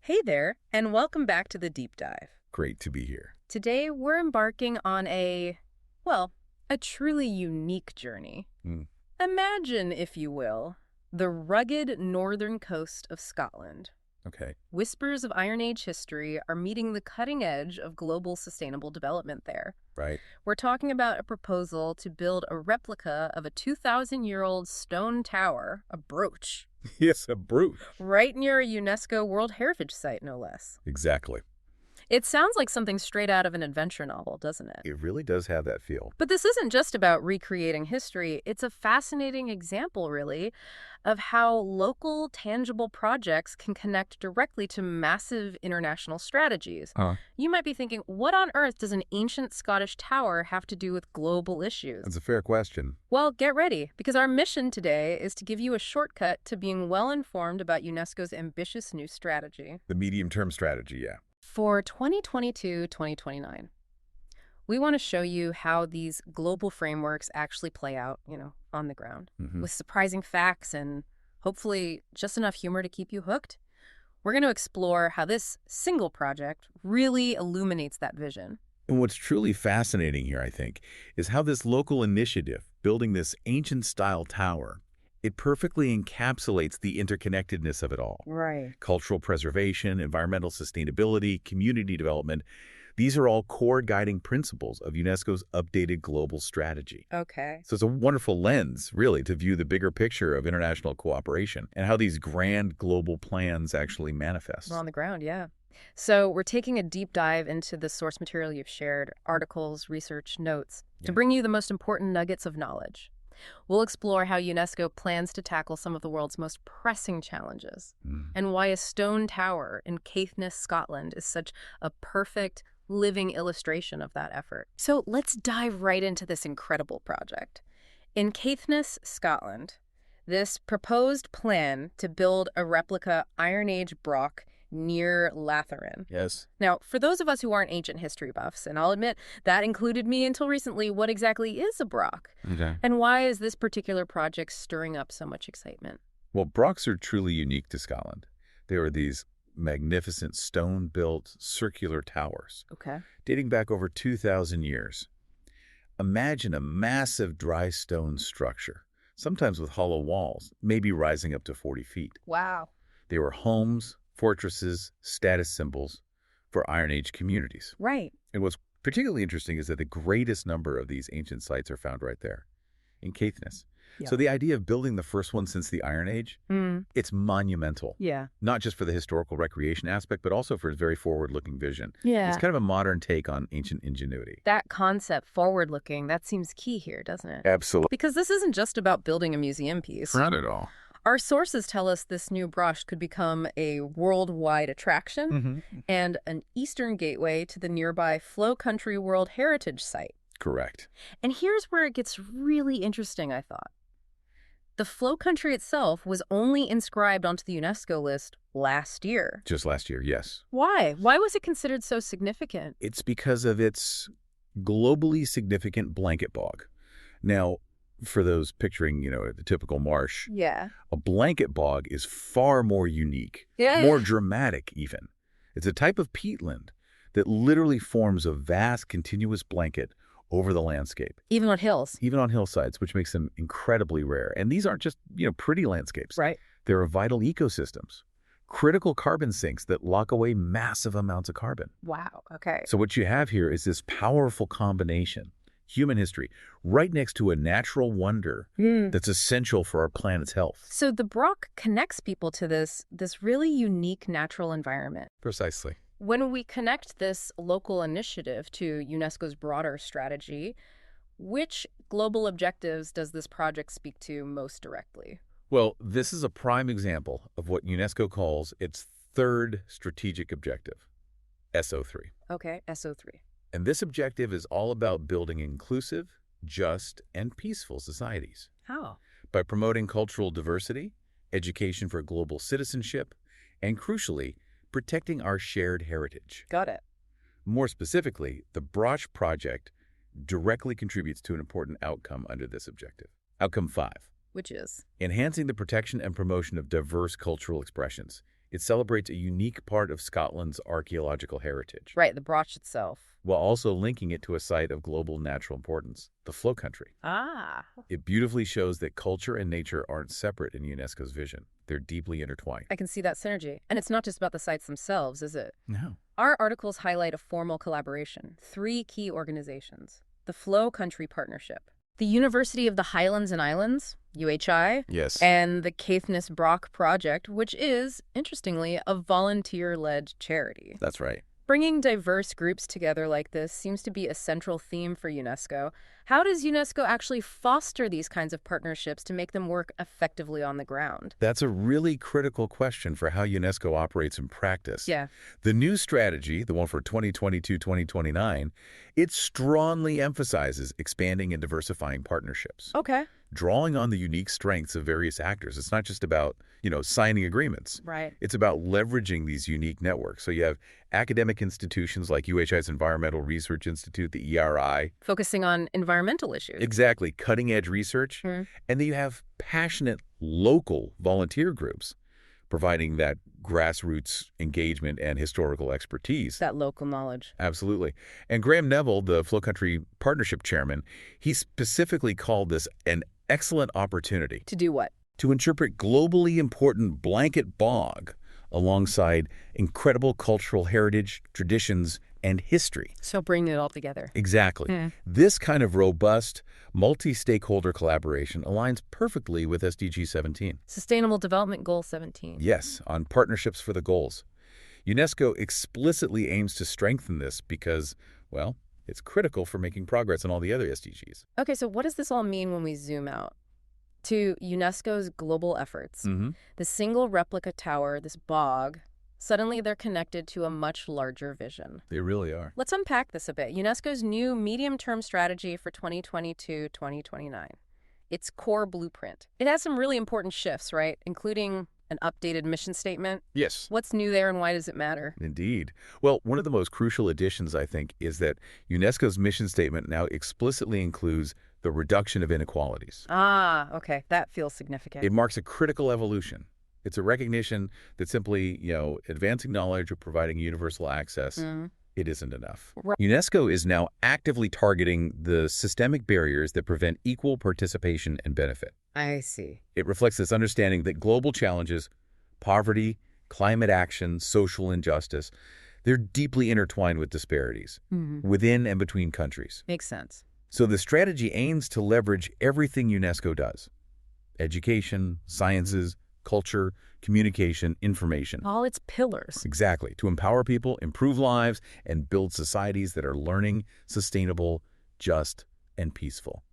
Hey there, and welcome back to the Deep Dive. Great to be here. Today, we're embarking on well, a truly unique journey. Mm, Imagine, if you will, the rugged northern coast of Scotland. okay, Whispers of Iron Age history are meeting the cutting edge of global sustainable development there. right. We're talking about a proposal to build a replica of a 2,000-year-old stone tower, a brooch, Yes, a brute. right near a UNESCO World Heritage Site, no less. Exactly. It sounds like something straight out of an adventure novel, doesn't it? It really does have that feel. But this isn't just about recreating history. It's a fascinating example, really, of how local, tangible projects can connect directly to massive international strategies. Huh. You might be thinking, what on earth does an ancient Scottish tower have to do with global issues? That's a fair question. Well, get ready, because our mission today is to give you a shortcut to being well-informed about UNESCO's ambitious new strategy. The medium-term strategy, yeah. For 2022-2029, we want to show you how these global frameworks actually play out, on the ground, Hmm. with surprising facts and hopefully just enough humor to keep you hooked. We're going to explore how this single project really illuminates that vision. And what's truly fascinating here, I think, is how this local initiative, building this ancient-style tower, it perfectly encapsulates the interconnectedness of it all. Right. Cultural preservation, environmental sustainability, community development, these are all core guiding principles of UNESCO's updated global strategy. Okay. So it's a wonderful lens, really, to view the bigger picture of international cooperation and how these grand global plans actually manifest. We're on the ground, yeah. So we're taking a deep dive into the source material you've shared, articles, research, notes, to Yeah. bring you the most important nuggets of knowledge. We'll explore how UNESCO plans to tackle some of the world's most pressing challenges, Mm. and why a stone tower in Caithness, Scotland is such a perfect, living illustration of that effort. So let's dive right into this incredible project. In Caithness, Scotland, this proposed plan to build a replica Iron Age broch near Latherin. Yes. Now, for those of us who aren't ancient history buffs, and I'll admit that included me until recently, what exactly is a broch? Okay. And why is this particular project stirring up so much excitement? Well, brochs are truly unique to Scotland. They are these magnificent stone-built circular towers Okay. dating back over 2,000 years. Imagine a massive dry stone structure, sometimes with hollow walls, maybe rising up to 40 feet. Wow. They were homes, fortresses, status symbols for Iron Age communities. Right. And what's particularly interesting is that the greatest number of these ancient sites are found right there, in Caithness. Yeah. So the idea of building the first one since the Iron Age, it's monumental. Yeah. Not just for the historical recreation aspect, but also for its very forward-looking vision. Yeah. It's kind of a modern take on ancient ingenuity. That concept, forward-looking, that seems key here, doesn't it? Absolutely. Because this isn't just about building a museum piece. Not at all. Our sources tell us this new broch could become a worldwide attraction and an eastern gateway to the nearby Flow Country World Heritage Site. Correct. And here's where it gets really interesting, I thought. The Flow Country itself was only inscribed onto the UNESCO list last year. Just last year, yes. Why? Why was it considered so significant? It's because of its globally significant blanket bog. Now, for those picturing, the typical marsh, Yeah. a blanket bog is far more unique, Yeah. more dramatic even. It's a type of peatland that literally forms a vast continuous blanket over the landscape, Even on hills. even on hillsides, which makes them incredibly rare. And these aren't just, pretty landscapes. Right. They're vital ecosystems, critical carbon sinks that lock away massive amounts of carbon. Wow. Okay. So what you have here is this powerful combination, human history, right next to a natural wonder that's essential for our planet's health. So the broch connects people to this really unique natural environment. Precisely. When we connect this local initiative to UNESCO's broader strategy, which global objectives does this project speak to most directly? Well, this is a prime example of what UNESCO calls its third strategic objective, SO3. Okay, SO3. And this objective is all about building inclusive, just, and peaceful societies How? by promoting cultural diversity, education for global citizenship, and crucially, protecting our shared heritage. Got it. More specifically, the broch project directly contributes to an important outcome under this objective. Outcome 5. Which is? Enhancing the protection and promotion of diverse cultural expressions, It celebrates a unique part of Scotland's archaeological heritage, Right, the brooch itself. while also linking it to a site of global natural importance, the Flow Country. Ah. It beautifully shows that culture and nature aren't separate in UNESCO's vision. They're deeply intertwined. I can see that synergy. And it's not just about the sites themselves, is it? No. Our articles highlight a formal collaboration, 3 key organizations. The Flow Country Partnership, the University of the Highlands and Islands, UHI, Yes. and the Caithness Brock Project, which is, interestingly, a volunteer-led charity. That's right. Bringing diverse groups together like this seems to be a central theme for UNESCO. How does UNESCO actually foster these kinds of partnerships to make them work effectively on the ground? That's a really critical question for how UNESCO operates in practice. Yeah. The new strategy, the one for 2022-2029, it strongly emphasizes expanding and diversifying partnerships, Okay. drawing on the unique strengths of various actors. It's not just about, signing agreements. Right. It's about leveraging these unique networks. So you have academic institutions like UHI's Environmental Research Institute, the ERI. Focusing on environmental issues. Exactly, cutting-edge research. Mhm. And then you have passionate local volunteer groups providing that grassroots engagement and historical expertise. That local knowledge. Absolutely. And Graham Neville, the Flow Country Partnership Chairman, he specifically called this an excellent opportunity To do what? to interpret globally important blanket bog alongside incredible cultural heritage, traditions, and history. So bring it all together. Exactly. This kind of robust, multi-stakeholder collaboration aligns perfectly with SDG 17. Sustainable Development Goal 17. Yes, on partnerships for the goals. UNESCO explicitly aims to strengthen this because, well, it's critical for making progress on all the other SDGs. Okay, so what does this all mean when we zoom out to UNESCO's global efforts? The single replica tower, this bog, suddenly they're connected to a much larger vision. They really are. Let's unpack this a bit. UNESCO's new medium-term strategy for 2022-2029. Its core blueprint. It has some really important shifts, right? Including an updated mission statement. Yes. What's new there and why does it matter? Indeed. Well, one of the most crucial additions, I think, is that UNESCO's mission statement now explicitly includes the reduction of inequalities. Ah, okay. That feels significant. It marks a critical evolution. It's a recognition that simply, advancing knowledge or providing universal access, it isn't enough. Right. UNESCO is now actively targeting the systemic barriers that prevent equal participation and benefit. I see. It reflects this understanding that global challenges, poverty, climate action, social injustice, they're deeply intertwined with disparities within and between countries. Makes sense. So the strategy aims to leverage everything UNESCO does: education, sciences, culture, communication, information. All its pillars. Exactly. To empower people, improve lives, and build societies that are learning, sustainable, just, and peaceful.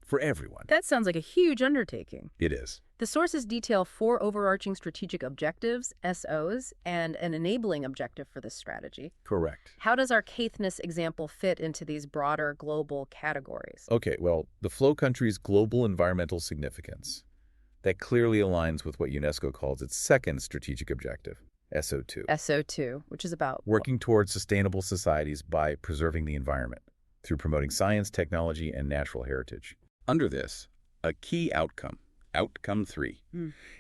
For everyone. That sounds like a huge undertaking. It is. The sources detail 4 overarching strategic objectives, SOs, and an enabling objective for this strategy. Correct. How does our Caithness example fit into these broader global categories? Okay, well, the Flow Country's global environmental significance. That clearly aligns with what UNESCO calls its second strategic objective, SO2. SO2, which is about Working towards sustainable societies by preserving the environment through promoting science, technology, and natural heritage. Under this, a key outcome, Outcome 3,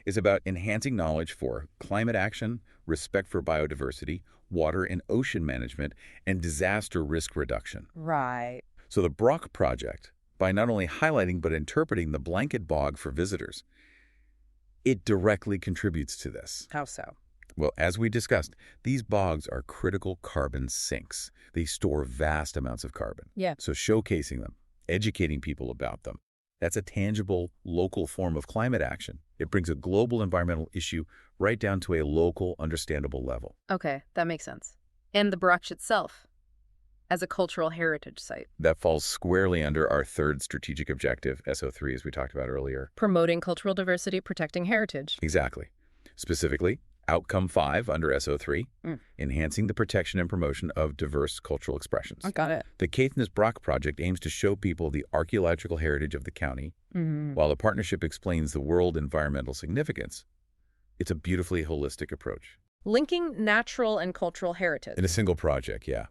is about enhancing knowledge for climate action, respect for biodiversity, water and ocean management, and disaster risk reduction. Right. So the Brock Project, by not only highlighting but interpreting the blanket bog for visitors, it directly contributes to this. How so? Well, as we discussed, these bogs are critical carbon sinks. They store vast amounts of carbon. Yeah. So showcasing them, educating people about them, that's a tangible, local form of climate action. It brings a global environmental issue right down to a local, understandable level. Okay, that makes sense. And the brooch itself, as a cultural heritage site. That falls squarely under our third strategic objective, SO3, as we talked about earlier. Promoting cultural diversity, protecting heritage. Exactly. Specifically, Outcome 5 under SO3, enhancing the protection and promotion of diverse cultural expressions. I got it. The Caithness Brock Project aims to show people the archaeological heritage of the county, while the partnership explains the world environmental significance. It's a beautifully holistic approach. Linking natural and cultural heritage. In a single project, yeah.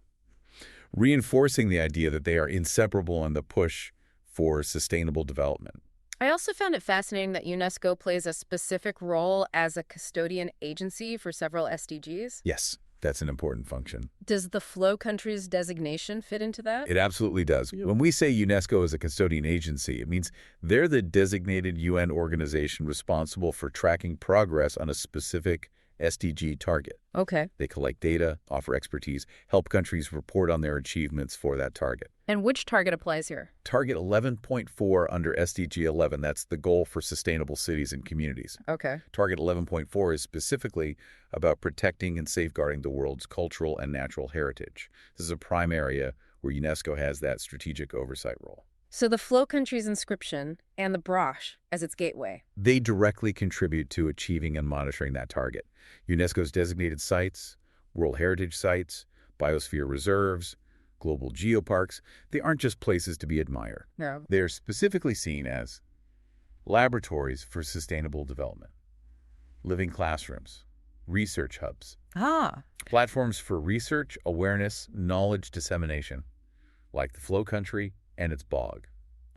Reinforcing the idea that they are inseparable in the push for sustainable development. I also found it fascinating that UNESCO plays a specific role as a custodian agency for several SDGs. Yes, that's an important function. Does the flow countries designation fit into that? It absolutely does. When we say UNESCO is a custodian agency, it means they're the designated UN organization responsible for tracking progress on a specific SDG target. Okay. They collect data, offer expertise, help countries report on their achievements for that target. And which target applies here? Target 11.4 under SDG 11, that's the goal for sustainable cities and communities. Okay. Target 11.4 is specifically about protecting and safeguarding the world's cultural and natural heritage. This is a prime area where UNESCO has that strategic oversight role. So the flow countries inscription and the broche as its gateway. They directly contribute to achieving and monitoring that target. UNESCO's designated sites, World Heritage Sites, biosphere reserves, global geoparks, they aren't just places to be admired. No. They're specifically seen as laboratories for sustainable development, living classrooms, research hubs, Ah. platforms for research, awareness, knowledge dissemination, like the flow country and its bog.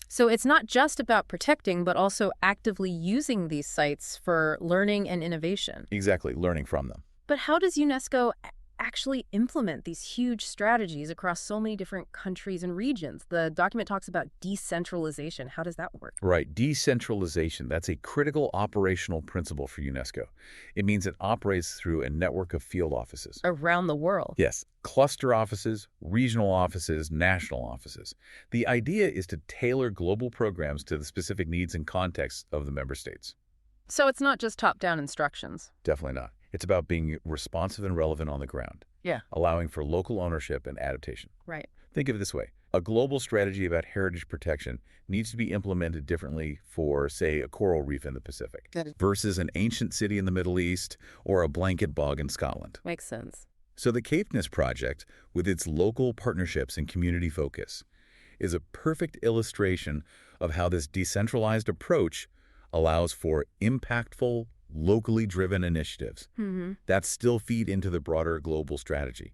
So it's not just about protecting, but also actively using these sites for learning and innovation. Exactly, learning from them. But how does UNESCO actually implement these huge strategies across so many different countries and regions? The document talks about decentralization. How does that work? Right, decentralization, that's a critical operational principle for UNESCO. It means it operates through a network of field offices. Around the world. Yes, cluster offices, regional offices, national offices. The idea is to tailor global programs to the specific needs and contexts of the member states. So it's not just top-down instructions. Definitely not. It's about being responsive and relevant on the ground. Yeah. Allowing for local ownership and adaptation. Right. Think of it this way. A global strategy about heritage protection needs to be implemented differently for, say, a coral reef in the Pacific versus an ancient city in the Middle East or a blanket bog in Scotland. Makes sense. So the Caithness project, with its local partnerships and community focus, is a perfect illustration of how this decentralized approach allows for impactful, locally driven initiatives that still feed into the broader global strategy.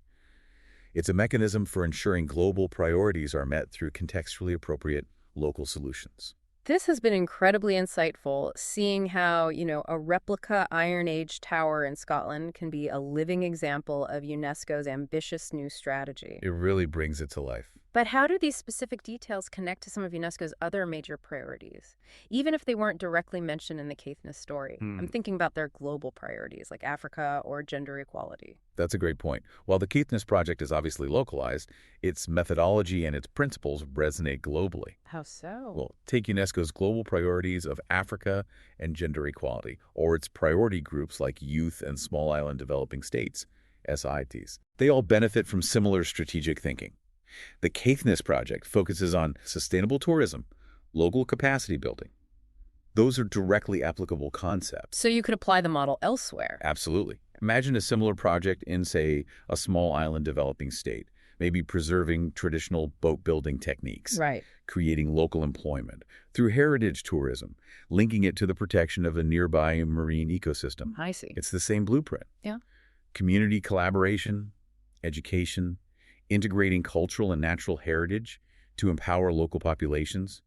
It's a mechanism for ensuring global priorities are met through contextually appropriate local solutions. This has been incredibly insightful, seeing how, a replica Iron Age tower in Scotland can be a living example of UNESCO's ambitious new strategy. It really brings it to life. But how do these specific details connect to some of UNESCO's other major priorities, even if they weren't directly mentioned in the Caithness story? I'm thinking about their global priorities, like Africa or gender equality. That's a great point. While the Caithness project is obviously localized, its methodology and its principles resonate globally. How so? Well, take UNESCO's global priorities of Africa and gender equality, or its priority groups like youth and small island developing states, SITs. They all benefit from similar strategic thinking. The Caithness project focuses on sustainable tourism, local capacity building. Those are directly applicable concepts. So you could apply the model elsewhere. Absolutely. Imagine a similar project in, say, a small island developing state, maybe preserving traditional boat-building techniques, Right. creating local employment through heritage tourism, linking it to the protection of a nearby marine ecosystem. I see. It's the same blueprint. Yeah. Community collaboration, education, integrating cultural and natural heritage to empower local populations,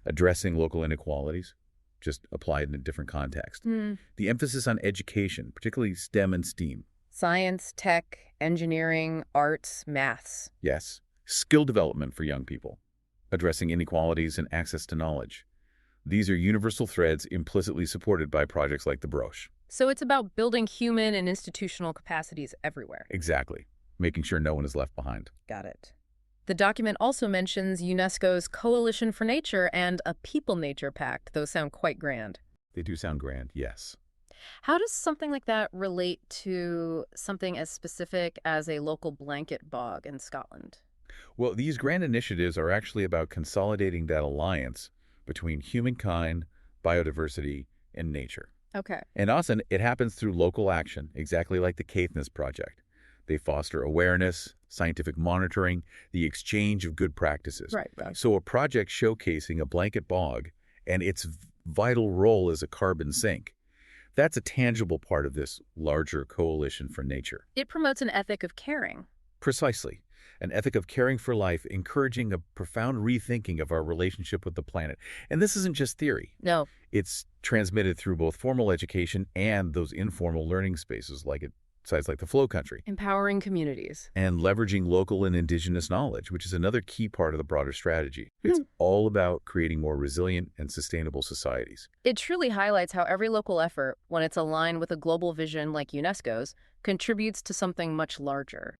addressing local inequalities, just applied in a different context. The emphasis on education, particularly STEM and STEAM. Science, tech, engineering, arts, maths. Yes. Skill development for young people, addressing inequalities and access to knowledge. These are universal threads implicitly supported by projects like the Broche. So it's about building human and institutional capacities everywhere. Exactly. Making sure no one is left behind. Got it. The document also mentions UNESCO's Coalition for Nature and a People-Nature Pact. Those sound quite grand. They do sound grand, yes. How does something like that relate to something as specific as a local blanket bog in Scotland? Well, these grand initiatives are actually about consolidating that alliance between humankind, biodiversity, and nature. Okay. And often it happens through local action, exactly like the Caithness project. They foster awareness, scientific monitoring, the exchange of good practices. Right. So a project showcasing a blanket bog and its vital role as a carbon sink, that's a tangible part of this larger coalition for nature. It promotes an ethic of caring. Precisely. an ethic of caring for life, encouraging a profound rethinking of our relationship with the planet. And this isn't just theory. No. It's transmitted through both formal education and those informal learning spaces like at sites like the Flow Country. Empowering communities. And leveraging local and indigenous knowledge, which is another key part of the broader strategy. It's all about creating more resilient and sustainable societies. It truly highlights how every local effort, when it's aligned with a global vision like UNESCO's, contributes to something much larger.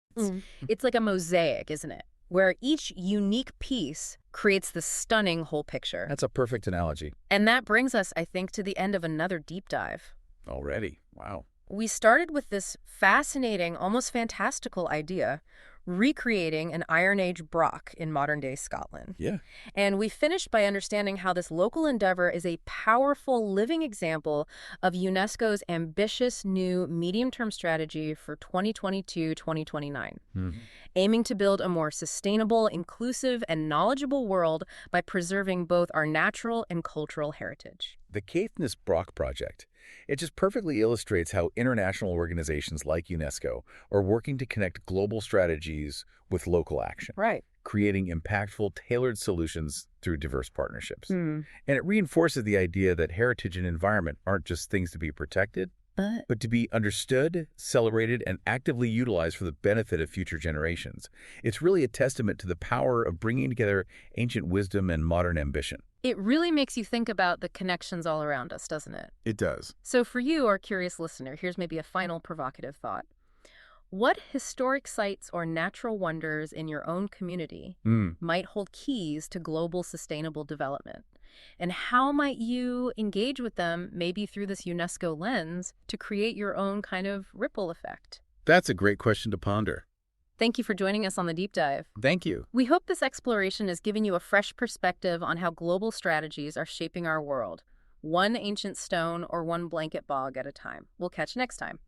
It's like a mosaic, isn't it? Where each unique piece creates the stunning whole picture. That's a perfect analogy. And that brings us, I think, to the end of another deep dive. Already? Wow. We started with this fascinating, almost fantastical idea, recreating an Iron Age Broch in modern-day Scotland. Yeah. And we finished by understanding how this local endeavor is a powerful living example of UNESCO's ambitious new medium-term strategy for 2022-2029, aiming to build a more sustainable, inclusive, and knowledgeable world by preserving both our natural and cultural heritage. The Caithness Broch Project. It just perfectly illustrates how international organizations like UNESCO are working to connect global strategies with local action. Right. Creating impactful, tailored solutions through diverse partnerships. And it reinforces the idea that heritage and environment aren't just things to be protected, but to be understood, celebrated, and actively utilized for the benefit of future generations. It's really a testament to the power of bringing together ancient wisdom and modern ambition. It really makes you think about the connections all around us, doesn't it? It does. So for you, our curious listener, here's maybe a final provocative thought. What historic sites or natural wonders in your own community might hold keys to global sustainable development? And how might you engage with them, maybe through this UNESCO lens, to create your own kind of ripple effect? That's a great question to ponder. Thank you for joining us on the Deep Dive. Thank you. We hope this exploration has given you a fresh perspective on how global strategies are shaping our world, one ancient stone or one blanket bog at a time. We'll catch you next time.